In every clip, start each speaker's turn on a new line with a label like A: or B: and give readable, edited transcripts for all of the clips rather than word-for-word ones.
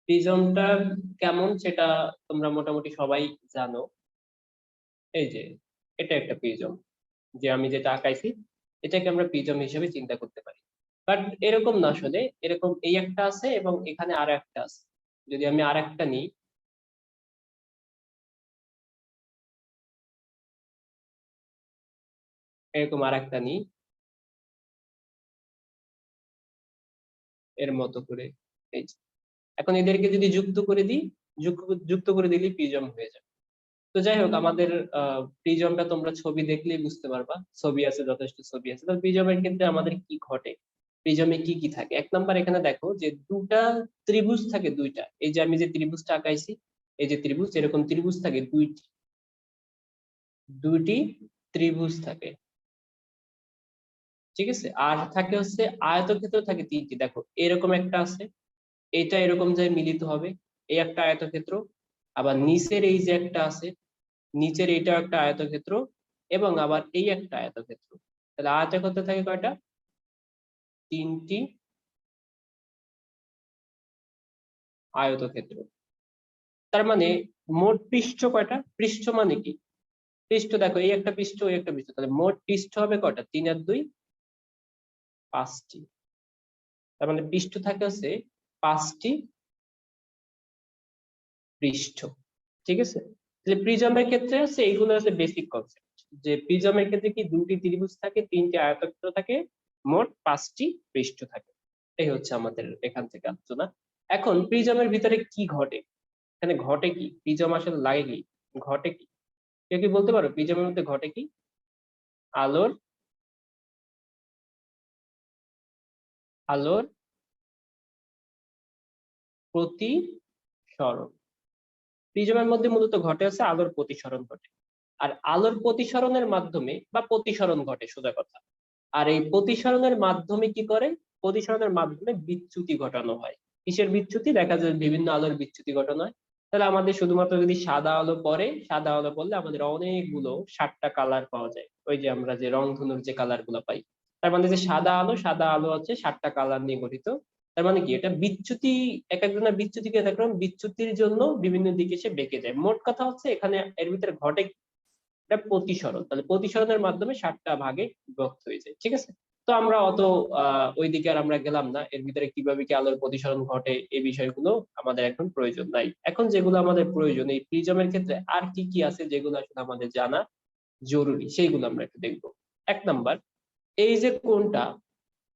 A: প্রিজমটা কেমন সেটা তোমরা মোটামুটি সবাই জানো। এই যে এটা একটা প্রিজম, যে আমি যেটা আঁকাইছি এটাকে আমরা প্রিজম হিসেবে চিন্তা করতে পারি। বাট এরকম না, আসলে এরকম এই একটা আছে এবং এখানে আর একটা আছে। যদি আমি আর একটা নিই, এরকম আর একটা নিই এর মতো করে, এই যে। এখন এদেরকে যদি যুক্ত করে দিই, যুক্ত করে দিলেই প্রিজম হয়ে যাবে। তো যাই হোক, আমাদের প্রিজমটা তোমরা ছবি দেখলেই বুঝতে পারবা, ছবি আছে, যথেষ্ট ছবি আছে। তো প্রিজমের ক্ষেত্রে আমাদের কি ঘটে, প্রিজমে কি কি থাকে। এক নাম্বার, এখানে দেখো যে দুটা ত্রিভুজ থাকে, দুইটা। এই যে আমি যে ত্রিভুজটা আঁকাইছি, এই যে ত্রিভুজ, এরকম ত্রিভুজ থাকে দুইটি, দুইটি ত্রিভুজ থাকে, ঠিক আছে। আর থাকে হচ্ছে আয়তক্ষেত্র থাকে তিনটি। দেখো এরকম একটা আছে, এটা এরকম যায় মিলিত হবে, এই একটা আয়তক্ষেত্র। আবার নিচের এই যে একটা আছে, নিচের এইটা একটা আয়তক্ষেত্র, এবং আবার এই একটা আয়তক্ষেত্র। তাহলে আয়তক্ষেত্র থাকে কয়টা? তিনটি আয়তক্ষেত্র। তার মানে মোট পৃষ্ঠ কয়টা? পৃষ্ঠ মানে কি? পৃষ্ঠ দেখো, এই একটা পৃষ্ঠ, ওই একটা পৃষ্ঠ, তাহলে মোট পৃষ্ঠ হবে কয়টা? 3 আর 2 5টি। তার মানে পৃষ্ঠ থাকে হচ্ছে 5টি পৃষ্ঠ, ঠিক আছে। তাহলে প্রিজমের ক্ষেত্রে হচ্ছে এইগুলো হচ্ছে বেসিক কনসেপ্ট, যে প্রিজমের ক্ষেত্রে কি দুটি ত্রিভুজ থাকে, তিনটি আয়তক্ষেত্র থাকে, মোট 5টি পৃষ্ঠ থাকে। এই হচ্ছে আমাদের এখান থেকে আলোচনা। এখন প্রিজমের ভিতরে কি ঘটে, এখানে ঘটে কি, প্রিজম আসলে লাগে কি, ঘটে কি? কেউ কি বলতে পারো প্রিজমের মধ্যে ঘটে কি? আলোর আলোর প্রতিসরণ। প্রিজমের মধ্যে মূলত ঘটে আছে আলোর প্রতিসরণ ঘটে। আর আলোর প্রতিসরণের মাধ্যমে বা প্রতিসরণ ঘটে, সোজা কথা। আর এই প্রতিসরণের মাধ্যমে কি করে? প্রতিসরণের মাধ্যমে বিচ্যুতি ঘটানো হয়। কিসের বিচ্যুতি? দেখা যায় বিভিন্ন আলোর বিচ্যুতি ঘটানো হয়। তাহলে আমাদের শুধুমাত্র যদি সাদা আলো পড়ে, সাদা আলো পড়লে আমাদের অনেকগুলো 7টা কালার পাওয়া যায়। ওই যে আমরা যে রংধনুর যে কালার গুলো পাই, তার মানে যে সাদা আলো, সাদা আলো হচ্ছে 7টা কালার নিয়ে গঠিত। তার মানে কি, এটা বিচ্যুতি, এক একজনের বিচ্যুতিকে এক এক রকম, বিচ্যুতির জন্য বিভিন্ন দিকে সে বেঁকে যায়। মোট কথা হচ্ছে এখানে এর ভিতরে ঘটে এটা প্রতিসরণ। তাহলে প্রতিসরণের মাধ্যমে 7টা ভাগে বিভক্ত হয়ে যায়, ঠিক আছে। তো আমরা অত ওইদিকে আর আমরা গেলাম না, এর ভিতরে কিভাবে কি আলোর প্রতিসরণ ঘটে এই বিষয়গুলো আমাদের এখন প্রয়োজন নাই। এখন যেগুলো আমাদের প্রয়োজন এই প্রিজমের ক্ষেত্রে, আর কি কি আছে যেগুলো আসলে আমাদের জানা জরুরি, সেইগুলো আমরা একটু দেখবো। 1 নাম্বার, এই যে কোণটা,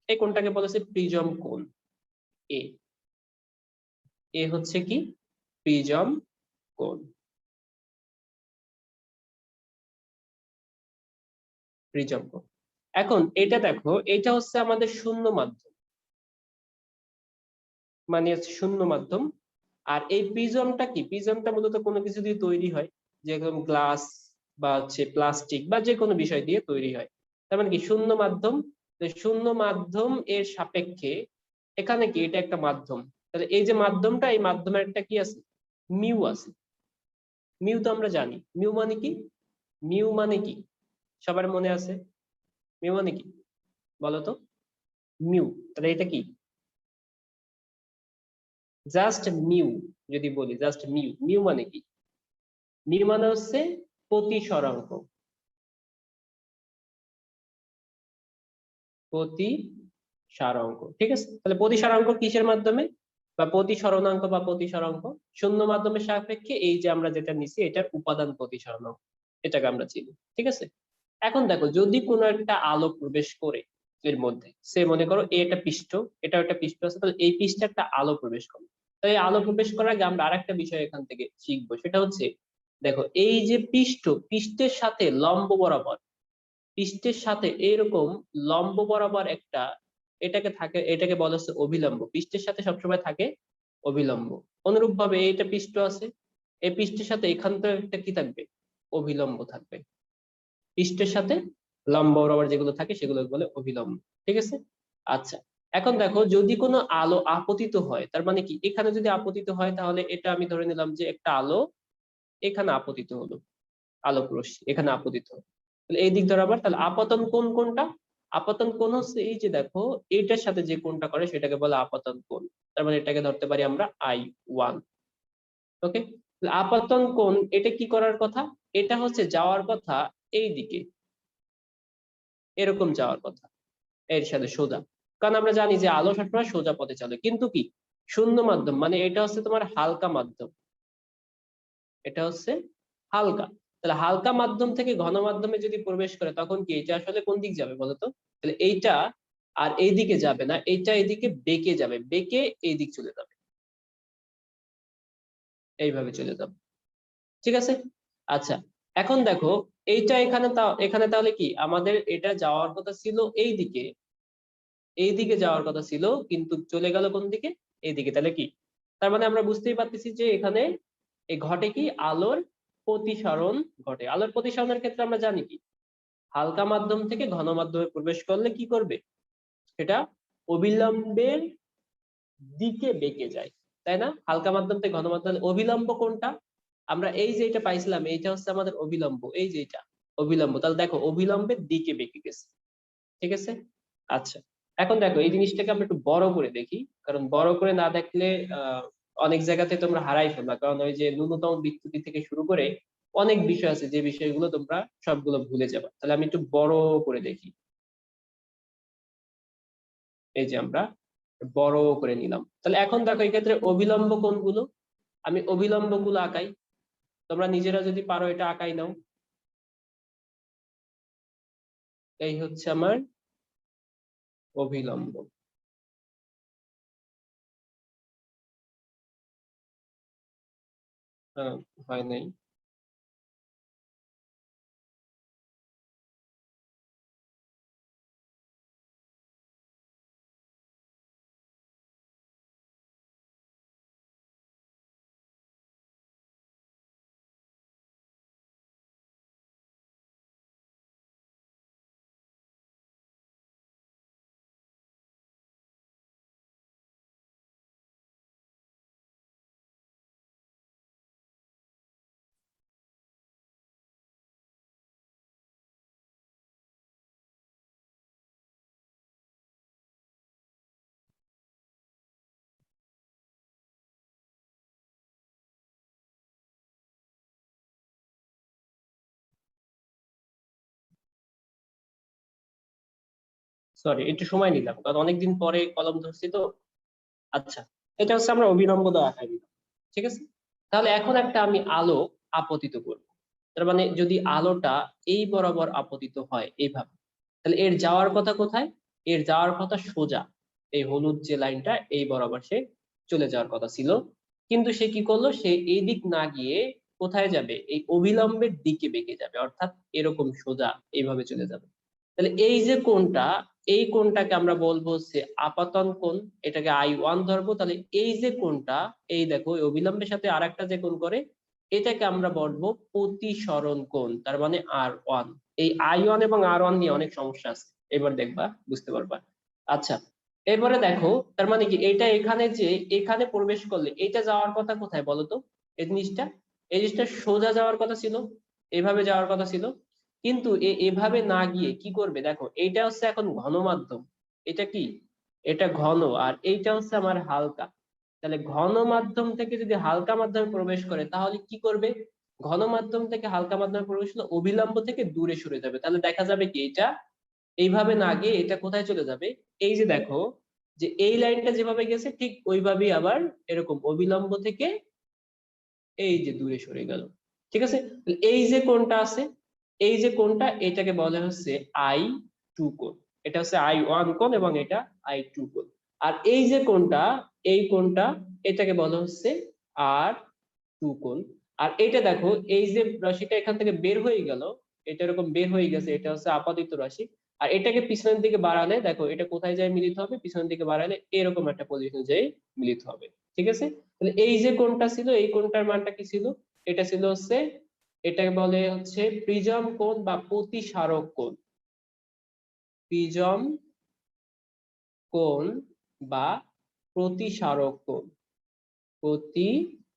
A: এই কোণটাকে বলেছে প্রিজম কোণ। এ এ হচ্ছে কি প্রিজম কোণ, প্রিজম কোণ। এখন এটা দেখো, এটা হচ্ছে আমাদের শূন্য মাধ্যম, মানে হচ্ছে শূন্য মাধ্যম। আর এই প্রিজমটা কি, প্রিজমটা মূলত কোনো কিছু দিয়ে তৈরি হয়, যেরকম গ্লাস বা হচ্ছে প্লাস্টিক বা যে কোনো বিষয় দিয়ে তৈরি হয়। তার মানে কি শূন্য মাধ্যম। তো শূন্য মাধ্যম এর সাপেক্ষে এখানে কি, এটা একটা মাধ্যম। তাহলে এই যে মাধ্যমটা, এই মাধ্যমের একটা কি আছে, মিউ আছে। মিউ তো আমরা জানি, মিউ মানে কি, মিউ মানে কি সবার মনে আছে? মিউ মানে কি বলতো? মিউ, তাহলে এটা কি? জাস্ট মিউ, যদি বলি জাস্ট মিউ, মিউ মানে কি? মিউ মানে হচ্ছে প্রতিসরাঙ্ক, প্রতিসারাঙ্ক, ঠিক আছে। তাহলে প্রতিসারাঙ্ক কিসের মাধ্যমে, বা প্রতিসরণাঙ্ক বা প্রতিসরাঙ্ক শূন্য মাধ্যমের সাপেক্ষে এই যে আমরা যেটা নিছি এটার উপাদান প্রতিসরণাঙ্ক, এটাকে আমরা চিনি, ঠিক আছে। এখন দেখো, যদি কোনো একটা আলো প্রবেশ করে এর মধ্যে, সে মনে করো এটা পৃষ্ঠ, এটা একটা পৃষ্ঠ আছে, তাহলে এই পৃষ্ঠে একটা আলো প্রবেশ করে। তো এই আলো প্রবেশ করার আগে আমরা আরেকটা বিষয় এখান থেকে শিখবো, সেটা হচ্ছে দেখো এই যে পৃষ্ঠ, পৃষ্ঠের সাথে লম্ব বরাবর, পৃষ্ঠের সাথে এরকম লম্ব বরাবর একটা, এটাকে থাকে, এটাকে বলা হচ্ছে অভিলম্ব। পৃষ্ঠের সাথে সবসময় থাকে অভিলম্ব। অনুরূপ ভাবে এইটা পৃষ্ঠ আছে, এই পৃষ্ঠের সাথে এখান থেকে একটা কি থাকবে, অভিলম্ব থাকবে। পৃষ্ঠের সাথে লম্ব বরাবর যেগুলো থাকে সেগুলো বলে অভিলম্ব, ঠিক আছে। আচ্ছা, এখন দেখো যদি কোনো আলো আপতিত হয়, তার মানে কি এখানে যদি আপতিত হয়, তাহলে এটা আমি ধরে নিলাম যে একটা আলো এখানে আপতিত হলো, আলোক রশ্মি এখানে আপতিত হলো, তাহলে এই দিক বরাবর, তাহলে আপতন কোণ কোনটা? আপতন কোণ হচ্ছে এই যে দেখো এইটার সাথে যে কোণটা করে সেটাকে বলে আপতন কোণ। তার মানে এটাকে ধরতে পারি আমরা I1। ওকে, আপতন কোণ এটা কি করার কথা? এটা হচ্ছে যাওয়ার কথা এই দিকে, এরকম যাওয়ার কথা এর সাথে সোজা। কারণ আমরা জানি যে আলো সবসময় সোজা পথে চলে, কিন্তু কি শূন্য মাধ্যম মানে এটা হচ্ছে তোমার হালকা মাধ্যম, এটা হচ্ছে হালকা। তাহলে হালকা মাধ্যম থেকে ঘন মাধ্যমে যদি প্রবেশ করে তখন কি এটা আসলে কোন দিক যাবে বলতো? তাহলে এইটা আর এই দিকে যাবে না, এইটা এইদিকে বেঁকে যাবে, বেঁকে এই দিক চলে যাবে, এইভাবে চলে যাবে। ঠিক আছে। আচ্ছা, এখন দেখো এইটা এখানে এখানে তাহলে কি আমাদের এটা যাওয়ার কথা ছিল এই দিকে, এই দিকে যাওয়ার কথা ছিল, কিন্তু চলে গেল কোন দিকে? এইদিকে। তাহলে কি, তার মানে আমরা বুঝতেই পারতেছি যে এখানে এই ঘটে কি আলোর প্রতিসরণ ঘটে। আলোর প্রতিসরণের ক্ষেত্রে আমরা জানি কি হালকা মাধ্যম থেকে ঘন মাধ্যমে প্রবেশ করলে কি করবে, সেটা অবিলম্বের দিকে বেঁকে যায়, তাই না? হালকা মাধ্যম থেকে ঘন মাধ্যমে অবিলম্ব কোনটা? আমরা এই যে এটা পাইছিলাম এইটা হচ্ছে আমাদের অবিলম্ব, এই যে এটা অবিলম্ব। তাহলে দেখো অবিলম্বের দিকে বেঁকে গেছে। ঠিক আছে। আচ্ছা, এখন দেখো এই জিনিসটাকে আমরা একটু বড় করে দেখি, কারণ বড় করে না দেখলে অনেক জায়গাতে তোমরা হারাই ফেলবা, কারণ ওই যে ন্যূনতম বিচ্যুতি থেকে শুরু করে অনেক বিষয় আছে যে বিষয়গুলো তোমরা সবগুলো ভুলে যাবে। তাহলে আমি একটু বড় করে দেখি। এই যে আমরা বড় করে নিলাম। তাহলে এখন দেখো এই ক্ষেত্রে অবিলম্ব কোনগুলো, আমি অবিলম্ব গুলো আঁকাই। তোমরা নিজেরা যদি পারো এটা আঁকাই নাও। এই হচ্ছে আমার অবিলম্ব। হয় নাই। সরি, একটু সময় নিলাম কারণ অনেকদিন পরে কলম ধরছি তো। আচ্ছা, এটা হচ্ছে আমরা অবিলম্ব দ্বারা আঁকাই দিলাম। ঠিক আছে। তাহলে এখন একটা আমি আলো আপতিত করব। তার মানে যদি আলোটা এই বরাবর আপতিত হয় এইভাবে, তাহলে এর যাওয়ার কথা কোথায়? এর যাওয়ার কথা সোজা, এই হলুদ যে লাইনটা এই বরাবর সে চলে যাওয়ার কথা ছিল। কিন্তু সে কি করলো, সে এই দিক না গিয়ে কোথায় যাবে, এই অবিলম্বের দিকে বেঁকে যাবে, অর্থাৎ এরকম সোজা এইভাবে চলে যাবে। তাহলে এই যে কোণটা, এই কোণটাকে আমরা বলবো হচ্ছে আপাতন কোণ, এটাকে I1 ধরবো। তাহলে এই যে কোণটা, এই দেখো এই অবিলম্বের সাথে আরেকটা যে কোণ করে, এটাকে আমরা বলবো প্রতিসরণ কোণ, তার মানে R1। এই I1 এবং R1 নিয়ে অনেক সমস্যা আছে, এবার দেখবা বুঝতে পারবা। আচ্ছা, এরপরে দেখো তার মানে কি এটা এখানে যে এখানে প্রবেশ করলে এটা যাওয়ার কথা কোথায় বলতো? এই জিনিসটা, এই জিনিসটা সোজা যাওয়ার কথা ছিল, এভাবে যাওয়ার কথা ছিল, কিন্তু এভাবে না গিয়ে কি করবে দেখো, এইটা হচ্ছে এখন ঘন মাধ্যম, এটা কি, এটা ঘন, আর এইটা হচ্ছে আমার হালকা। তাহলে ঘন মাধ্যম থেকে যদি হালকা মাধ্যমে প্রবেশ করে তাহলে কি করবে, ঘন মাধ্যম থেকে হালকা মাধ্যমে প্রবেশ করলে অবিলম্ব থেকে দূরে সরে যাবে। তাহলে দেখা যাবে কি এটা এইভাবে না গিয়ে এটা কোথায় চলে যাবে, এই যে দেখো যে এই লাইনটা যেভাবে গেছে ঠিক ওইভাবেই আবার এরকম অবিলম্ব থেকে এই যে দূরে সরে গেল। ঠিক আছে। তাহলে এই যে কোণটা আছে, এই যে কোণটা এটাকে বলা হচ্ছে I2 কোণ। এটা হচ্ছে I1 কোণ এবং এটা I2 কোণ। আর এই যে কোণটা, এই কোণটা এটাকে বলা হচ্ছে R2 কোণ। আর এটা দেখো এই যে রাশিটা এখান থেকে বের হয়ে গেল, এটা এরকম বের হয়ে গেছে, এটা হচ্ছে আপতিত রাশি। আর এটাকে পিছনের দিকে বাড়ালে দেখো এটা কোথায় যায় মিলিত হবে, পিছনের দিকে বাড়ালে এরকম একটা পজিশনে যায় মিলিত হবে। ঠিক আছে। তাহলে এই যে কোণটা ছিল, এই কোণটার মানটা কি ছিল? এটা ছিল হচ্ছে, এটাকে বলে হচ্ছে প্রিজম কোণ বা প্রতিসারক কোণ। প্রিজম কোণ বা প্রতিসারক কোণ, প্রতিসারক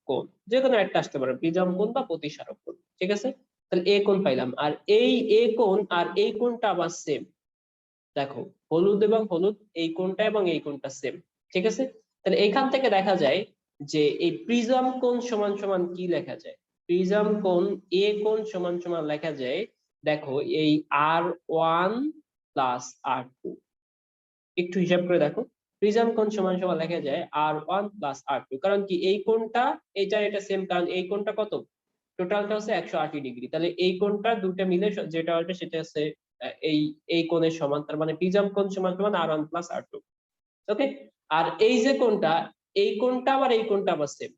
A: কোণ যে কোনো একটা আসতে পারে, প্রিজম কোণ বা প্রতিসারক কোণ। ঠিক আছে। তাহলে এ কোণ পাইলাম, আর এই এ কোণ আর এই কোণটা আবার সেম। দেখো হলুদ এবং হলুদ, এই কোণটা এবং এই কোণটা সেম, ঠিক আছে। তাহলে এখান থেকে দেখা যায় যে এই প্রিজম কোণ সমান সমান কি লেখা যায়, প্রিজম কোণ এ কোণ সমান সমান লেখা যায়, দেখো এই R1 প্লাস R2, একটু হিসাব করে দেখো, প্রিজম কোণ সমান সমান লেখা যায় R1 প্লাস R2, কারণ কি এই কোণটা এটা সেম, কারণ এই কোণটা কত, টোটালটা হচ্ছে 180 ডিগ্রি, তাহলে এই কোণটা দুটো মিলে যেটা হবে সেটা হচ্ছে এই এই কোণের সমান, তার মানে প্রিজম কোণ সমান সমান R1 প্লাস R2। ওকে, আর এই যে কোণটা, এই কোণটা আবার এই কোণটা আবার সেম,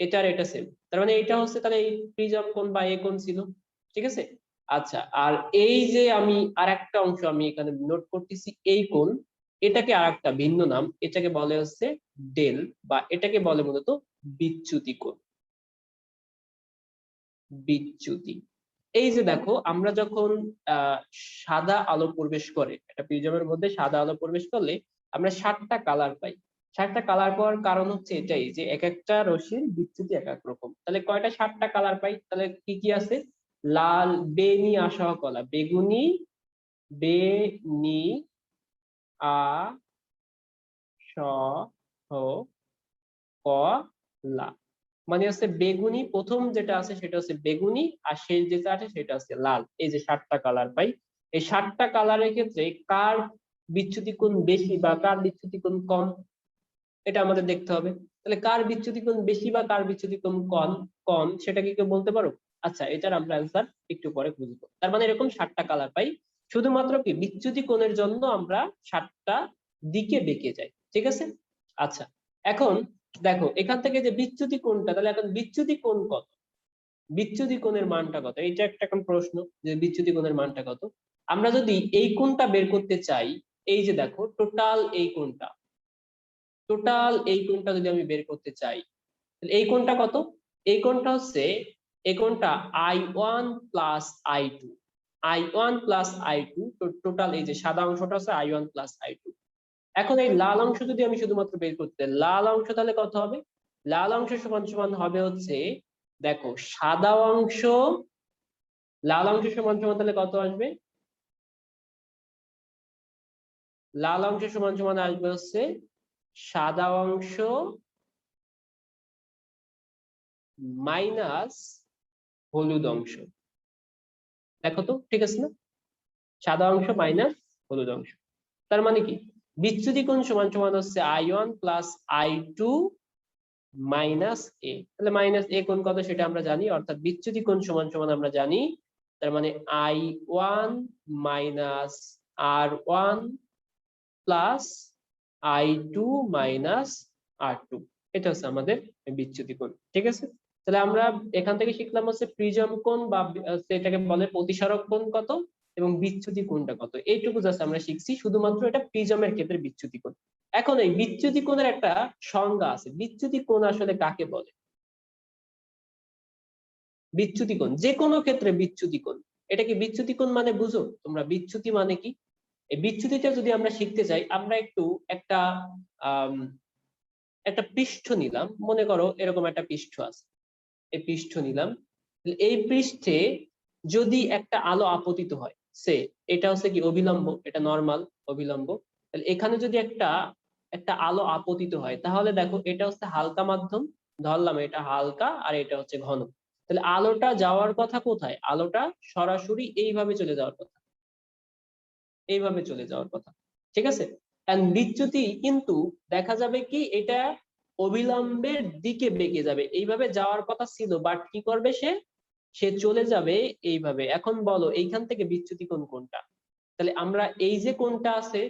A: এটা আর এটা সেম, তার মানে এটা হচ্ছে তাহলে এই প্রিজম কোণ বা এই কোণ ছিল, ঠিক আছে। আচ্ছা, আর এই যে আমি আর একটা অংশ আমি এখানে নোট করতেছি, এই কোণ, এটাকে আর একটা ভিন্ন নাম, এটাকে বলে হচ্ছে ডেল, বা এটাকে বলে মূলত বিচ্যুতি কোণ, বিচ্যুতি। এই যে দেখো আমরা যখন আহ সাদা আলো প্রবেশ করে, একটা প্রিজমের মধ্যে সাদা আলো প্রবেশ করলে আমরা 7টা কালার পাই। 7টা কালার পাওয়ার কারণ হচ্ছে এটাই যে এক একটা রশ্মির বিচ্যুতি এক এক রকম। তাহলে কয়টা 7টা কালার পাই, তাহলে কি কি আছে, লাল, বেনি, আসহ কলা, বেগুনি, বেনি, আ, স, হ, কলা, মানে হচ্ছে বেগুনি, প্রথম যেটা আছে সেটা হচ্ছে বেগুনি, আর শেষ যেটা আছে সেটা হচ্ছে লাল। এই যে 7টা কালার পাই, এই 7টা কালারের ক্ষেত্রে কার বিচ্যুতি কোণ বেশি বা কার বিচ্যুতি কোণ কম, এটা আমাদের দেখতে হবে। তাহলে কার বিচ্যুতি কোণ বেশি বা কার বিচ্যুতি কোণ কম কম সেটা কি কেউ বলতে পারো? আচ্ছা, এটার আমরা অ্যান্সার একটু পরে বুঝবো। তার মানে এরকম 7টা কালার পাই, শুধুমাত্র কি বিচ্যুতি কোণের জন্য আমরা 7টা দিকে বেঁকে যাই, ঠিক আছে। আচ্ছা, এখন দেখো এখান থেকে যে বিচ্যুতি কোণটা, তাহলে এখন বিচ্যুতি কোণ কত, বিচ্যুতি কোণের মানটা কত, এইটা একটা এখন প্রশ্ন, যে বিচ্যুতি কোণের মানটা কত। আমরা যদি এই কোণটা বের করতে চাই, এই যে দেখো টোটাল এই কোণটা, টোটাল এই কোণটা যদি আমি বের করতে চাই, তাহলে এই কোণটা কত, এই কোণটা হচ্ছে, এই কোণটা I1 plus I2, I1 plus I2, total এই যে সাদা অংশটা আছে I1 প্লাস I2। এখন এই লাল অংশ যদি আমি শুধুমাত্র বের করতে, লাল অংশ তাহলে কত হবে, লাল অংশ সমান সমান হবে হচ্ছে, দেখো সাদা অংশ, লাল অংশ সমান সমান তাহলে কত আসবে, লাল অংশ সমান সমান আসবে হচ্ছে সাদা অংশ মাইনাস হলুদ অংশ। দেখো তো ঠিক আছে না, সাদা অংশ মাইনাস হলুদ অংশ। তার মানে কি বিচ্যুতি কোণ সমান সমান হচ্ছে I1 প্লাস I2 মাইনাস এ, তাহলে মাইনাস এ কোণ কত সেটা আমরা জানি, অর্থাৎ বিচ্যুতি কোণ সমান সমান আমরা জানি, তার মানে I1 minus R1 plus I2 minus R2, এটা হচ্ছে আমাদের বিচ্যুতি কোণ, ঠিক আছে। তাহলে আমরা এখান থেকে শিখলাম হচ্ছে প্রিজম কোণ বা এটাকে বলে প্রতিসারক কোণ কত এবং বিচ্যুতি কোণটা কত, এইটুকু জাস্ট আমরা শিখছি, শুধুমাত্র এটা প্রিজমের ক্ষেত্রে বিচ্যুতি কোণ। এখন এই বিচ্যুতি কোণের একটা সংজ্ঞা আছে, বিচ্যুতি কোণ আসলে কাকে বলে, বিচ্যুতি কোণ যে কোনো ক্ষেত্রে বিচ্যুতি কোণ, এটা কি বিচ্যুতি কোণ মানে বুঝো তোমরা বিচ্যুতি মানে কি? এই বিচ্যুতিটা যদি আমরা শিখতে চাই, আমরা একটু একটা আহ একটা পৃষ্ঠ নিলাম, মনে করো এরকম একটা পৃষ্ঠ আছে, এই পৃষ্ঠ নিলাম, এই পৃষ্ঠে যদি একটা আলো আপতিত হয়, সে এটা হচ্ছে কি অভিলম্ব, এটা নরমাল অভিলম্ব, তাহলে এখানে যদি একটা একটা আলো আপতিত হয়, তাহলে দেখো এটা হচ্ছে হালকা মাধ্যম, ধরলাম এটা হালকা আর এটা হচ্ছে ঘন, তাহলে আলোটা যাওয়ার কথা কোথায়, আলোটা সরাসরি এইভাবে চলে যাওয়ার কথা, এইভাবে চলে যাওয়ার কথা, ঠিক আছে। এন্ড বিচ্যুতি কিন্তু দেখা যাবে কি এটা অবিলম্বের দিকে বেঁকে যাবে, এইভাবে যাওয়ার কথা ছিল, বাট কি করবে সে, সে চলে যাবে এইভাবে। এখন বলো এইখান থেকে বিচ্যুতি কোণ কোনটা, তাহলে আমরা এই যে কোণটা আছে,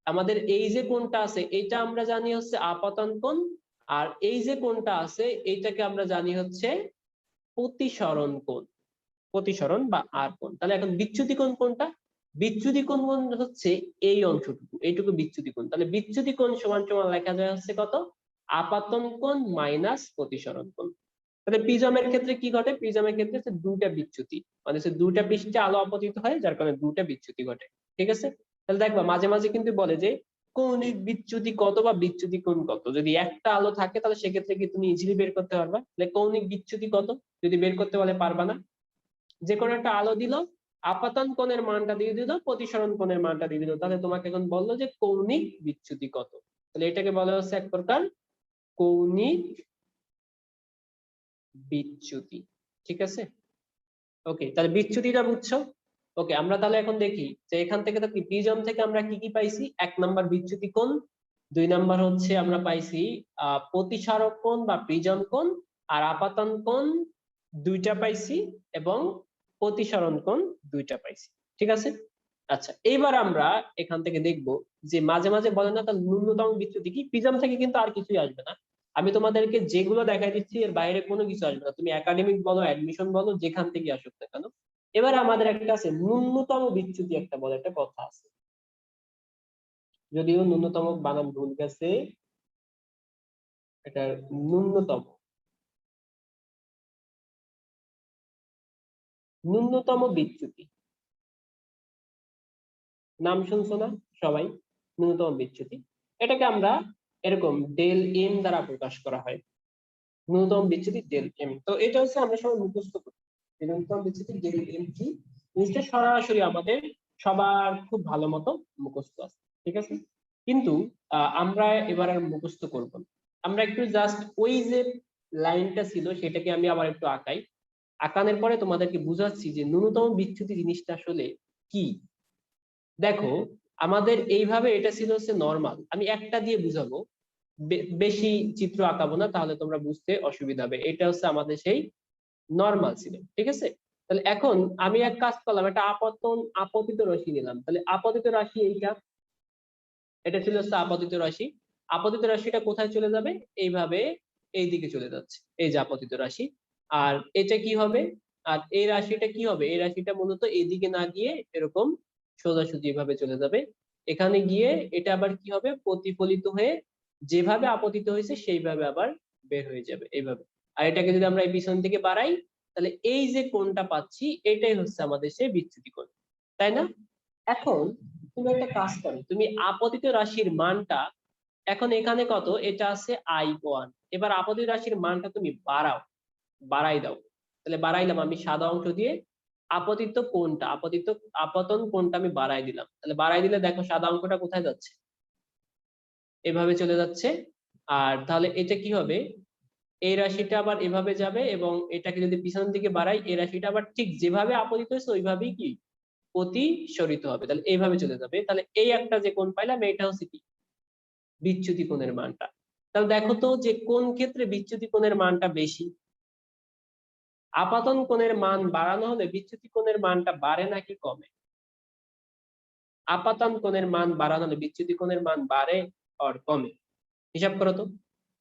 A: আমাদের এই যে কোণটা আছে এটা আমরা জানি হচ্ছে আপতন কোণ, আর এই যে কোণটা আছে এইটাকে আমরা জানি হচ্ছে প্রতিসরণ কোণ, প্রতিসরণ বা আর কোণ। তাহলে এখন বিচ্যুতি কোণ কোনটা, বিচ্যুতি কোণ হচ্ছে এই অংশটুকু, এইটুকু বিচ্যুতি কোণ। তাহলে বিচ্যুতি কোণ সমান সমান লেখা যায় হচ্ছে কত, আপতন কোণ মাইনাস প্রতিসরণ কোণ। তাহলে প্রিজমের ক্ষেত্রে কি ঘটে, প্রিজমের ক্ষেত্রে হচ্ছে দুটা বিচ্যুতি, মানে হচ্ছে দুটা পৃষ্ঠে আলো আপতিত হয় যার কারণে দুটা বিচ্যুতি ঘটে, ঠিক আছে। তাহলে দেখবা মাঝে মাঝে কিন্তু বলে যে কৌণিক বিচ্যুতি কত বা বিচ্যুতি কোণ কত, যদি একটা আলো থাকে তাহলে সেক্ষেত্রে কি তুমি ইজিলি বের করতে পারবা, তাহলে কৌণিক বিচ্যুতি কত যদি বের করতে বলে পারবা না, যে কোনো একটা আলো দিল, আপাতন কোণের মানটা দিয়ে দিল, প্রতিসরণ কোণের মানটা দিয়ে দিল, তাহলে তোমাকে এখন বললো যে কৌণিক বিচ্যুতি কত। তাহলে এটাকে বলা হচ্ছে এক প্রকার কৌণিক বিচ্যুতি। ঠিক আছে, ওকে, তাহলে বিচ্যুতিটা বুঝছো। ওকে, আমরা তাহলে এখন দেখি যে এখান থেকে তো প্রিজম থেকে আমরা কি কি পাইছি। এক নাম্বার বিচ্যুতি কোণ, দুই নাম্বার হচ্ছে আমরা পাইছি প্রতিসারক কোণ বা প্রিজম কোণ, আর আপাতন কোণ দুইটা পাইছি, এবং প্রতিসরণ কোণ দুইটা পাইছি। ঠিক আছে, আচ্ছা এইবার আমরা এখান থেকে দেখব যে মাঝে মাঝে বলে না তার ন্যূনতম বিচ্যুতি কি। প্রিজম থেকে কিন্তু আর কিছুই আসবে না, আমি তোমাদেরকে যেগুলো দেখাই দিচ্ছি এর বাইরে কোনো কিছু আসবে না, তুমি একাডেমিক বলো, অ্যাডমিশন বলো, যেখান থেকে আসুক না কেন। এবার আমাদের একটা আছে ন্যূনতম বিচ্যুতি, একটা বলে একটা কথা আছে, যদিও ন্যূনতম বানান ভুল গেছে, এটা ন্যূনতম ন্যূনতম বিচ্যুতি, নাম শুনছো না সবাই? ন্যূনতম বিচ্যুতি, এটাকে আমরা এরকম ডেল এম দ্বারা প্রকাশ করা হয়। ন্যূনতম বিচ্যুতি ডেল এম, তো এটা হচ্ছে আমরা সবাই মুখস্থ করি। ন্যূনতম বিচ্যুতি ডেল এম কি, জিনিসটা সরাসরি আমাদের সবার খুব ভালো মতো মুখস্থ আছে। ঠিক আছে, কিন্তু আমরা এবার আর মুখস্থ করব না, আমরা একটু জাস্ট ওই যে লাইনটা ছিল সেটাকে আমি আবার একটু আঁকাই। আঁকানোর পরে তোমাদেরকে বুঝাচ্ছি যে ন্যূনতম বিচ্যুতি জিনিসটা আসলে কি। দেখো, আমাদের এইভাবে এটা ছিল হচ্ছে নর্মাল, আমি একটা দিয়ে বুঝাবো, বেশি চিত্র আঁকাবো না, তাহলে তোমরা বুঝতে অসুবিধা হবে। এটা হচ্ছে আমাদের সেই নর্মাল ছিল। ঠিক আছে, তাহলে এখন আমি এক কাজ করলাম, একটা আপতিত রাশি নিলাম, তাহলে আপতিত রাশি এইটা, এটা ছিল হচ্ছে আপতিত রাশি। আপতিত রাশিটা কোথায় চলে যাবে, এইভাবে এই দিকে চলে যাচ্ছে, এই যে আপতিত রাশি। আর এটা কি হবে, আর এই রাশিটা কি হবে, এই রাশিটা মূলত এইদিকে না গিয়ে এরকম সোজাসুজি এভাবে চলে যাবে। এখানে গিয়ে এটা আবার কি হবে, প্রতিফলিত হয়ে যেভাবে আপতিত হয়েছে সেইভাবে আবার বের হয়ে যাবে এইভাবে। আর এটাকে যদি আমরা এই পিছন থেকে বাড়াই, তাহলে এই যে কোণটা পাচ্ছি এটাই হচ্ছে আমাদের সেই বিচ্যুতি কোণ, তাই না? এখন তুমি একটা কাজ করো, তুমি আপতিত রাশির মানটা, এখন এখানে কত, এটা আছে I1, এবার আপতিত রাশির মানটা তুমি বাড়াই দাও। তাহলে বাড়াইলাম আমি সাদা অংশ দিয়ে, আপতিত কোণটা, আপতন কোণটা আমি বাড়াই দিলাম, তাহলে বাড়াই দিলে দেখো সাদা অঙ্কটা কোথায় যাচ্ছে, এভাবে চলে যাচ্ছে। আর তাহলে এটা কি হবে, এই রাশিটা আবার এভাবে যাবে, এবং এটাকে যদি পিছন দিকে বাড়াই, এই রাশিটা আবার ঠিক যেভাবে আপতিত হয়েছে ওইভাবেই কি প্রতিসরিত হবে, তাহলে এইভাবে চলে যাবে। তাহলে এই একটা যে কোণ পাইলাম, এটা হচ্ছে কি বিচ্যুতি কোণের মানটা। তাহলে দেখো তো যে কোন ক্ষেত্রে বিচ্যুতি কোণের মানটা বেশি। আপাতন কোণের মান বাড়ানো হলে বিচ্যুতি কোণের মানটা বাড়ে নাকি কমে? আপাতন কোণের মান বাড়ানো হলে বিচ্যুতি কোণের মান বাড়ে আর কমে? হিসাব করো তো।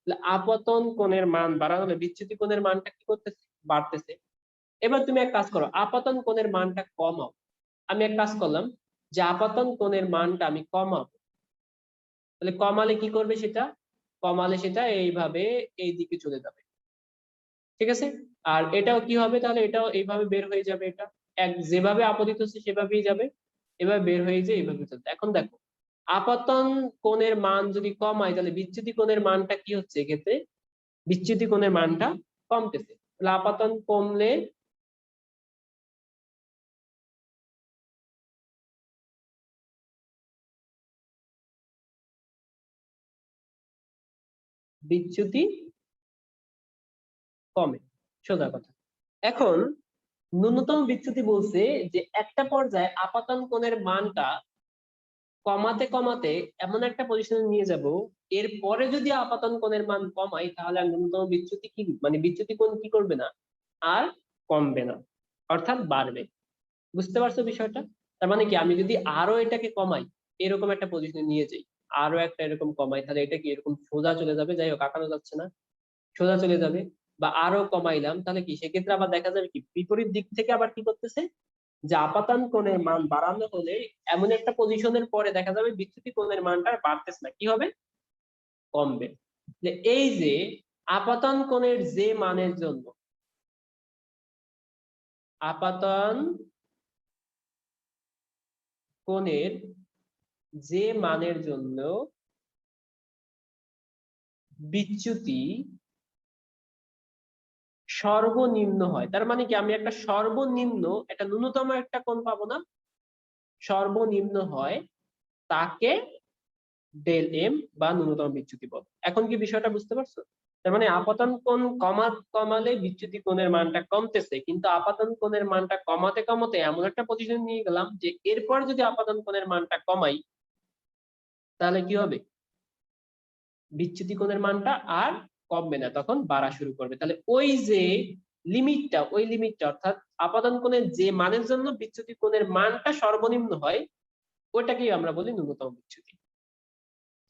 A: তাহলে আপতন কোণের মান বাড়ানো হলে বিচ্যুতি কোণের মানটা কি করতেছে, বাড়তেছে। এবার তুমি এক কাজ করো, আপাতন কোণের মানটা কমাও। আমি এক কাজ করলাম যে আপাতন কোণের মানটা আমি কমাবো, তাহলে কমালে কি করবে সেটা, কমালে সেটা এইভাবে এই দিকে চলে যাবে। ঠিক আছে, আর এটাও কি হবে, তাহলে এটাও এইভাবে বের হয়ে যাবে, এটা এক যেভাবে আপতিত হচ্ছে সেভাবেই যাবে, এভাবে বের হয়ে যায়, এইভাবে চলবে। এখন দেখো, আপতন কোণের মান যদি কমায়, তাহলে বিচ্যুতি কোণের মানটা কি হচ্ছে এক্ষেত্রে, বিচ্যুতি কোণের মানটা কমতেছে। তাহলে আপতন কমলে বিচ্যুতি কমে, সোজা কথা। এখন ন্যূনতম বিচ্যুতি বলছে যে একটা পর্যায়ে আপাতন কোণের মানটা কমাতে কমাতে এমন একটা পজিশনে নিয়ে যাব, এরপরে যদি আপাতন কোণের মান কমাই, তাহলে আর ন্যূনতম বিচ্যুতি কি, মানে বিচ্যুতি কোণ কি করবে না, আর কমবে না, অর্থাৎ বাড়বে। বুঝতে পারছো বিষয়টা? তার মানে কি, আমি যদি আরো এটাকে কমাই, এরকম একটা পজিশনে নিয়ে যাই, আরো একটা এরকম কমাই, তাহলে এটা কি এরকম সোজা চলে যাবে, যাই হোক আঁকানো যাচ্ছে না, সোজা চলে যাবে। বা আরো কমাইলাম, তাহলে কি সেক্ষেত্রে আবার দেখা যাবে কি বিপরীত দিক থেকে আবার কি করতেছে, যে আপাতন কোণের মান বাড়ানো হলে এমন একটা পজিশনের পরে দেখা যাবে বিচ্যুতি কোণের মানটা আর বাড়তেছে না, কি হবে, কমবে। যে এই যে আপাতন কোণের যে মানের জন্য, আপাতন কোণের যে মানের জন্য বিচ্যুতি সর্বনিম্ন হয়। তার মানে কি আমি একটা সর্বনিম্ন একটা ন্যূনতম একটা কোণ পাবো না, সর্বনিম্ন হয় তাকে ডেল এম বা ন্যূনতম বিচ্যুতি বলে। এখন কি বিষয়টা বুঝতে পারছো? তার মানে আপাতন কোণ কমালে বিচ্যুতি কোণের মানটা কমতেছে, কিন্তু আপাতন কোণের মানটা কমাতে কমাতে এমন একটা পজিশন নিয়ে গেলাম যে এরপর যদি আপাতন কোণের মানটা কমাই তাহলে কি হবে, বিচ্যুতি কোণের মানটা আর কমবে না, তখন বাড়া শুরু করবে। তাহলে ওই যে লিমিটটা অর্থাৎ আপাতন কোণের যে মানের জন্য বিচ্যুতি কোণের মানটা সর্বনিম্ন হয় ওইটাকেই আমরা বলি ন্যূনতম বিচ্যুতি।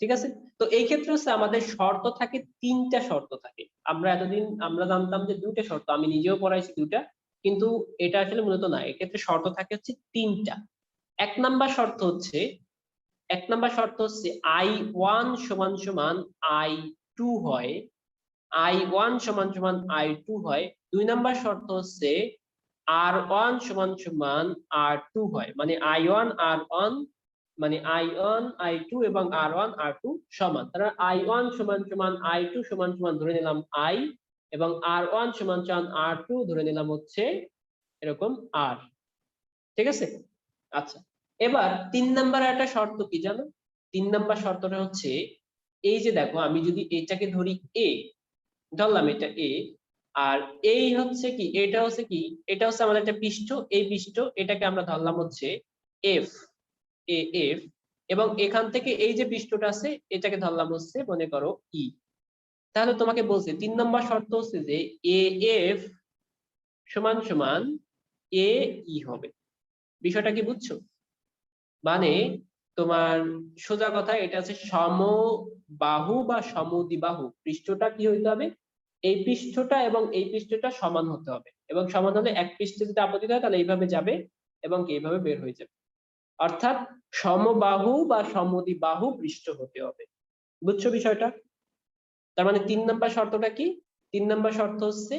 A: ঠিক আছে? তো এই ক্ষেত্রে হচ্ছে আমাদের শর্ত থাকে, তিনটা শর্ত থাকে। আমরা এতদিন আমরা জানতাম যে দুইটা শর্ত, আমি নিজেও পড়াইছি দুইটা, কিন্তু এটা আসলে মূলত না, এক্ষেত্রে শর্ত থাকে হচ্ছে তিনটা। এক নাম্বার শর্ত হচ্ছে আই ওয়ান সমান সমান আই টু হয়, আই ওয়ান সমান সমান আই টু হয়। দুই নাম্বার শর্ত হচ্ছে আর ওয়ান সমান সমান আর টু হয়, মানে আই ওয়ান আর ওয়ান মানে আই ওয়ান আই টু এবং আর ওয়ান আর টু সমান। তাহলে আই ওয়ান সমান সমান আই টু সমান সমান ধরে নিলাম আই, এবং আর ওয়ান সমান সমান আর টু ধরে নিলাম হচ্ছে এরকম আর। ঠিক আছে? আচ্ছা, এবার তিন নাম্বার একটা শর্ত কি জানো? তিন নাম্বার শর্তটা হচ্ছে এই যে দেখো, আমি যদি এটাকে ধরি এ, ধরলাম এটা এ, আর এই হচ্ছে কি, এটা হচ্ছে কি, এটা হচ্ছে আমাদের একটা পৃষ্ঠ, এই পৃষ্ঠ এটাকে আমরা ধরলাম হচ্ছে এফ, এ এফ, এবং এখান থেকে এই যে পৃষ্ঠটা আছে এটাকে ধরলাম হচ্ছে মনে করো ই। তাহলে তোমাকে বলছে তিন নম্বর শর্ত হচ্ছে যে এ এফ সমান সমান এ ই হবে। বিষয়টা কি বুঝছো? মানে তোমার সোজা কথা এটা হচ্ছে সমবাহু বা সমদ্বিবাহু পৃষ্ঠটা কি হইতে হবে, এই পৃষ্ঠটা এবং এই পৃষ্ঠটা সমান হতে হবে, এবং সমান হলে এক পৃষ্ঠে যদি আপতিত হয় তাহলে এইভাবে যাবে এবং এইভাবে বের হয়ে যাবে, অর্থাৎ সমবাহু বা সমদ্বিবাহু পৃষ্ঠ হতে হবে। বুঝছো বিষয়টা? তার মানে তিন নাম্বার শর্তটা কি? তিন নাম্বার শর্ত হচ্ছে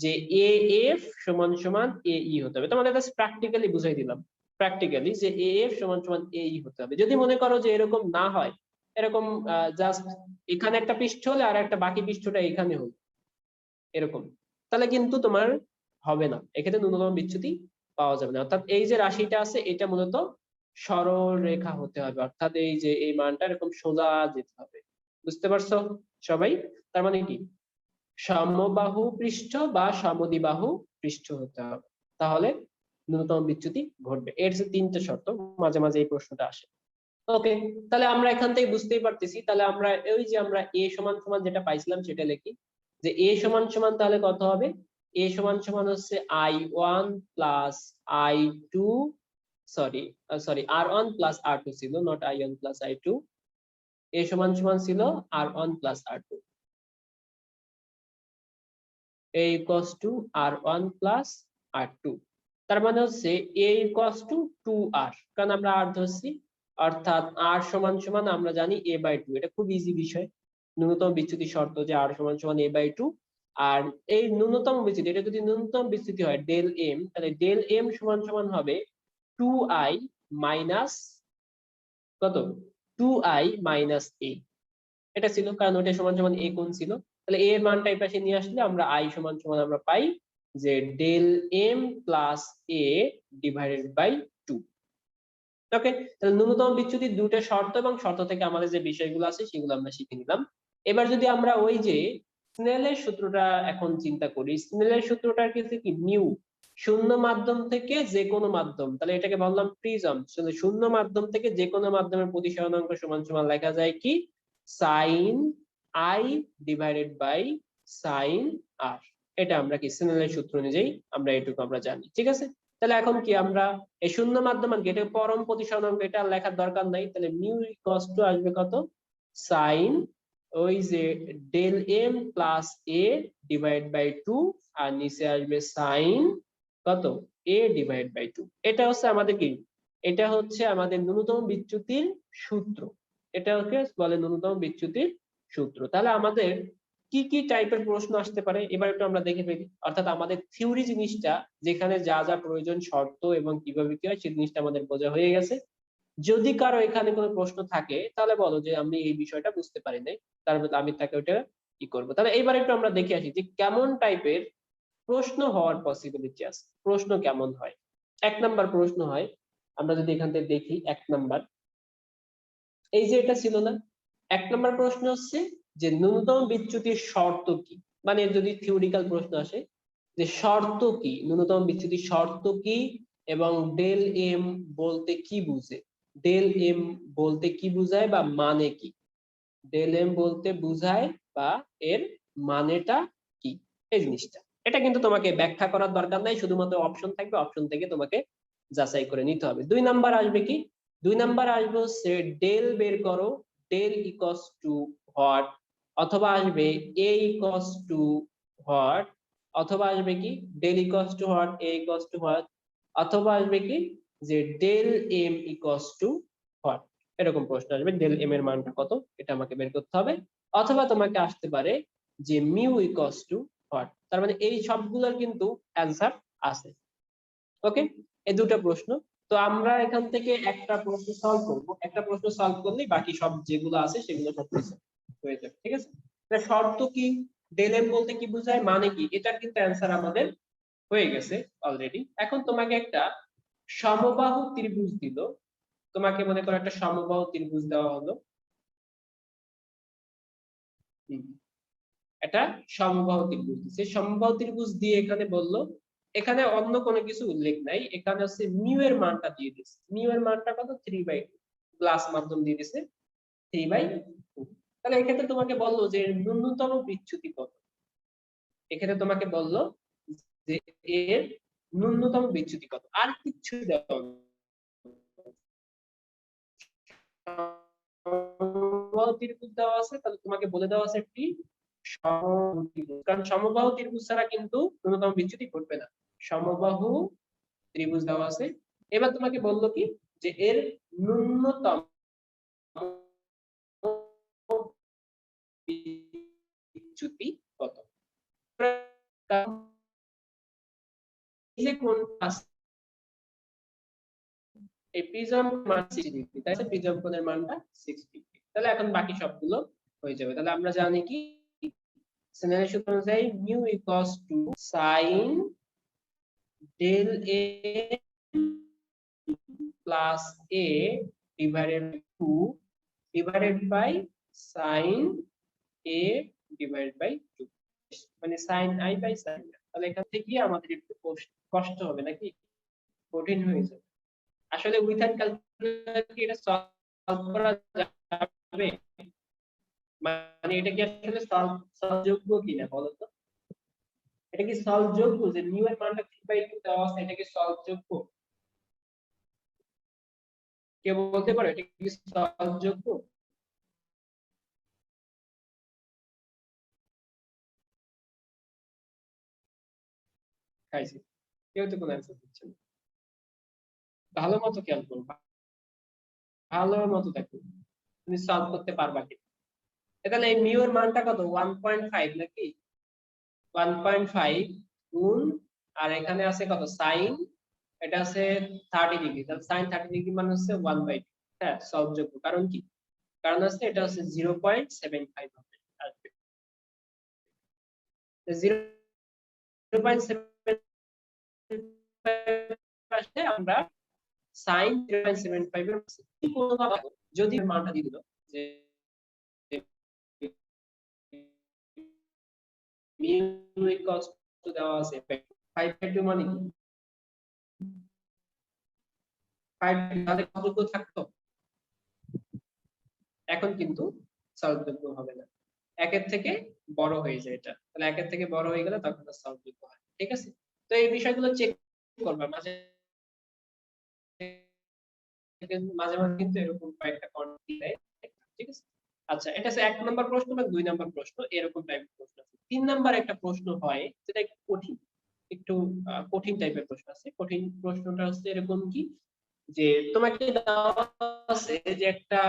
A: যে এ এফ সমান সমান এ ই হতে হবে। তোমাদের কাছে প্র্যাকটিক্যালি বুঝাই দিলাম, প্র্যাকটিক্যালি যে এ এফ সমান সমান এ ই হতে হবে। যদি মনে করো যে এরকম না হয়, এরকম জাস্ট এখানে একটা পৃষ্ঠ হলে আর একটা বাকি পৃষ্ঠটা এখানে হলো এরকম, তাহলে কিন্তু তোমার হবে না, এক্ষেত্রে ন্যূনতম বিচ্যুতি পাওয়া যাবে না। অর্থাৎ এই যে রাশিটা আছে এটা মূলত সরল রেখা হতে হবে, অর্থাৎ এই যে এই মানটা এরকম সোজা যেতে হবে। বুঝতে পারছো সবাই? তার মানে কি সমবাহু পৃষ্ঠ বা সমদ্বিবাহু পৃষ্ঠ হতে হবে, তাহলে ন্যূনতম বিচ্যুতি ঘটবে। এর যে তিনটে শর্ত, মাঝে মাঝে এই প্রশ্নটা আসে। ওকে, তাহলে আমরা এখান থেকে বুঝতেই পারতেছি, তাহলে আমরা ওই যে আমরা এ সমান সমান যেটা পাইছিলাম সেটা লিখি, যে এ সমান সমান তাহলে কত হবে, এ সমান সমান হচ্ছে I one plus I two, sorry sorry R one plus R two ছিল, not I one plus I two, এ সমান সমান ছিল R one plus R two, a equals to r1 plus r2। তার মানে হচ্ছে a equals to 2r, কারণ আমরা r ধরছি, অর্থাৎ r সমান সমান আমরা জানি a by 2, এটা খুব ইজি বিষয়, ন্যূনতম বিচ্যুতি শর্ত যে r সমান সমান a by 2। আর এই ন্যূনতম বিচ্যুতি, এটা যদি ন্যূনতম বিচ্যুতি হয় ডেল m, তাহলে ডেল m সমান সমান হবে 2i মাইনাস কত, 2i মাইনাস a, এটা ছিল কারণ ওটা সমান সমান a কোণ ছিল। তাহলে a এর মানটা এই পাশে নিয়ে আসলে আমরা i সমান সমান আমরা পাই যে del m plus a divided by 2। Okay, তাহলে ন্যূনতম বিচ্যুতির দুটো শর্ত এবং শর্ত থেকে আমাদের যে বিষয়গুলো আছে সেগুলো আমরা শিখে নিলাম। এবার যদি আমরা ওই যে স্নেলের সূত্রটা এখন চিন্তা করি, স্নেলের সূত্রটার ক্ষেত্রে কি মিউ, শূন্য মাধ্যম থেকে যে কোনো মাধ্যম, তাহলে এটাকে বললাম প্রিজম, শূন্য মাধ্যম থেকে যে কোনো মাধ্যমের প্রতিসরণাঙ্ক সমান সমান লেখা যায় কি sine I divided by sine R. এটা আমরা কি স্নেলের সূত্র অনুযায়ী আমরা এটুকু আমরা জানি। ঠিক আছে, তাহলে এখন কি আমরা এই শূন্য মাধ্যম এটা পরম প্রতিসরণাঙ্ক, এটা লেখার দরকার নাই, তাহলে মিউ ইকুয়ালস টু আসবে কত, সাইন ওই যে del M plus A divide by 2, আর নিচে আসবে সাইন কত এ ডিভাইড বাই 2। এটা হচ্ছে আমাদের কি, এটা হচ্ছে আমাদের ন্যূনতম বিচ্যুতির সূত্র, এটাকে বলে ন্যূনতম বিচ্যুতির সূত্র। তাহলে আমাদের কি কি টাইপের প্রশ্ন আসতে পারে এবার একটু আমরা দেখে ফেলি। অর্থাৎ আমাদের থিওরি জিনিসটা, যেখানে যা যা প্রয়োজন শর্ত এবং কিভাবে কি হয় সেই জিনিসটা আমাদের বোঝা হয়ে গেছে। যদি কারো এখানে কোনো প্রশ্ন থাকে তাহলে বলো যে আমি এই বিষয়টা বুঝতে পারি নাই, তারপর আমি তাকে ওটা কি করবো। তাহলে এইবার একটু আমরা দেখে আসি যে কেমন টাইপের প্রশ্ন হওয়ার পসিবিলিটি আছে। প্রশ্ন কেমন হয়? 1 নাম্বার প্রশ্ন হয়, আমরা যদি এখান থেকে দেখি 1 নাম্বার, এই যে এটা ছিল না, 1 নাম্বার প্রশ্ন হচ্ছে যে ন্যূনতম বিচ্যুতির শর্ত কি। মানে যদি থিওরিক্যাল প্রশ্ন আসে যে শর্ত কি, ন্যূনতম বিচ্যুতির শর্ত কি এবং ডেল এম বলতে কি বুঝে, ডেল এম বলতে কি বুঝায় বা মানে কি, ডেল এম বলতে বুঝায় বা এর মানেটা কি, এই জিনিসটা। এটা কিন্তু তোমাকে ব্যাখ্যা করার দরকার নাই, শুধুমাত্র অপশন থাকবে, অপশন থেকে তোমাকে যাচাই করে নিতে হবে। 2 নাম্বার আসবে কি, 2 নাম্বার আসবে হচ্ছে ডেল বের করো, ডেল ইকুয়ালস টু হোয়াট, অথবা আসবে এ ইকুয়ালস টু হোয়াট, অথবা আসবে কি del equals to what, A equals to what, অথবা আসবে কি যে del M equals to what. এরকম প্রশ্ন আসবে, ডেল এম এর মানটা কত এটা আমাকে বের করতে হবে। অথবা তোমাকে আসতে পারে যে মিউ ইকুয়ালস টু হোয়াট। তার মানে এই সবগুলোর কিন্তু অ্যান্সার আছে। ওকে, এই দুটো প্রশ্ন। তো আমরা এখান থেকে একটা প্রশ্ন সলভ করব, একটা প্রশ্ন সলভ করলেই বাকি সব যেগুলো আছে সেগুলো সব হয়ে যাবে। ঠিক আছে, শর্ত কি, ডেল এম বলতে কি বোঝায়, মানে কি, এটার কিন্তু অ্যান্সার আমাদের হয়ে গেছে অলরেডি। এখন তোমাকে একটা সমবাহু ত্রিভুজ দিল, তোমাকে মনে করো একটা সমবাহু ত্রিভুজ দেওয়া হলো, এটা সমবাহু ত্রিভুজ দিচ্ছে, সমবাহু ত্রিভুজ দিয়ে এখানে বললো, এখানে অন্য কোনো কিছু উল্লেখ নাই, এখানে হচ্ছে মিউ এর মানটা দিয়ে দিচ্ছে, মিউ এর মানটা কত 3/2, গ্লাস মাধ্যম দিয়ে দিচ্ছে 3/2। তাহলে এক্ষেত্রে তোমাকে বললো যে ন্যূনতম বিচ্যুতি কত, এখানে তোমাকে বললো যে এর ন্যূনতম বিচ্যুতি কত, আর কিচ্ছু দেওয়া নেই। সমবাহু ত্রিভুজ দেওয়া আছে, তাহলে তোমাকে বলে দেওয়া আছে একটি সমবাহু ত্রিভুজ, কারণ সমবাহু ত্রিভুজ ছাড়া কিন্তু ন্যূনতম বিচ্যুতি ঘটবে না। সমবাহু ত্রিভুজ দেওয়া আছে, এবার তোমাকে বললো কি যে এর ন্যূনতম বিচ্যুতি কত। এই যে কোণ আছে, এই প্রিজম মান 60 ডিগ্রি, তাই না, প্রিজম কোণের মানটা 60 ডিগ্রি। তাহলে এখন বাকি সবগুলো হয়ে যাবে। তাহলে আমরা জানি কি স্নেলের সূত্র অনুযায়ী mu equals to sine del A plus A divided by 2 divided by sine A divided by 2, মানে সাইন আই বাই সাইন। তাহলে এখান থেকে আমাদের একটু কষ্ট হবে নাকি, কঠিন হয়ে যাবে। আসলে উইথাউট ক্যালকুলেটর কি এটা সলভ করা যাবে, মানে এটা কি আসলে সলভযোগ্য কিনা বলো তো, এটা কি সলভযোগ্য যে মিউ এর মানটা 3/2 দেওয়া আছে, এটা কি সলভযোগ্য, কেউ বলতে পারো এটা কি সলভযোগ্য? খাইছি, কেউ তো কোনো অ্যান্সার দিচ্ছে না। ভালো মতো খেয়াল করো, ভালো মতো দেখো তুমি সলভ করতে পারবা কি। তাহলে এই মিউ এর মানটা কত 1.5 নাকি, 1.5 গুণ, আর এখানে আছে কত সাইন, এটা আছে 30 ডিগ্রি, তাহলে সাইন 30 ডিগ্রি মানে হচ্ছে 1/2। হ্যাঁ সলভযোগ্য, কারণ কি, কারণ হচ্ছে এটা হচ্ছে 0.75 হবে, আসবে 0.75 আসলে আমরা সাইন 0.75 এর কোনোভাবে যদি মানটা দিয়ে দিল যে মিউ ইকুয়ালস টু দেওয়া আছে 5/2 মানে কি 5, তাহলে কতটুকু থাকতো, এখন কিন্তু সলভযোগ্য হবে না, একের থেকে বড় হয়ে যায় এটা, তাহলে একের থেকে বড় হয়ে গেলে তখন সলভযোগ্য হয়। ঠিক আছে, তো এই বিষয়গুলো চেক করবা মাঝে মাঝে মাঝে কিন্তু এরকম কয়েকটা কন্টেন্ট দেয়। ঠিক আছে, আচ্ছা এটা হচ্ছে 1 নাম্বার প্রশ্ন বা 2 নাম্বার প্রশ্ন, এরকম টাইপের প্রশ্ন আছে। 3 নাম্বার একটা প্রশ্ন হয় যেটা একটু কঠিন, একটু কঠিন টাইপের প্রশ্ন আছে। কঠিন প্রশ্নটা হচ্ছে এরকম কি যে তোমাকে দেওয়া আছে যে একটা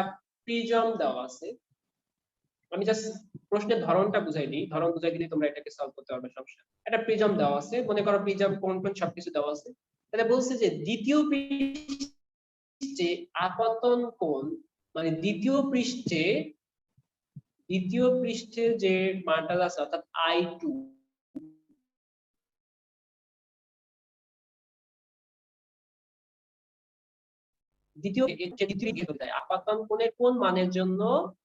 A: প্রিজম দেওয়া আছে, আমি জাস্ট প্রশ্নের ধরনটা বুঝাই দিই, ধরন বুঝাই দিলে তোমরা এটাকে সলভ করতে পারবে সমস্যা। একটা প্রিজম দেওয়া আছে, মনে করো প্রিজম কোন কোন সবকিছু দেওয়া আছে, তাহলে বলছে যে দ্বিতীয় পৃষ্ঠে আপতন কোণ, মানে দ্বিতীয় পৃষ্ঠে যে মানটা আছে অর্থাৎ I2, দ্বিতীয় দিকে চলে যায়। আপাতন কোণের কোন মানের জন্য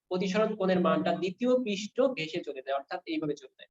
A: প্রতিসরণ কোণের মানটা দ্বিতীয় পৃষ্ঠ ঘেঁষে চলে যায়, অর্থাৎ এইভাবে চলে যায়।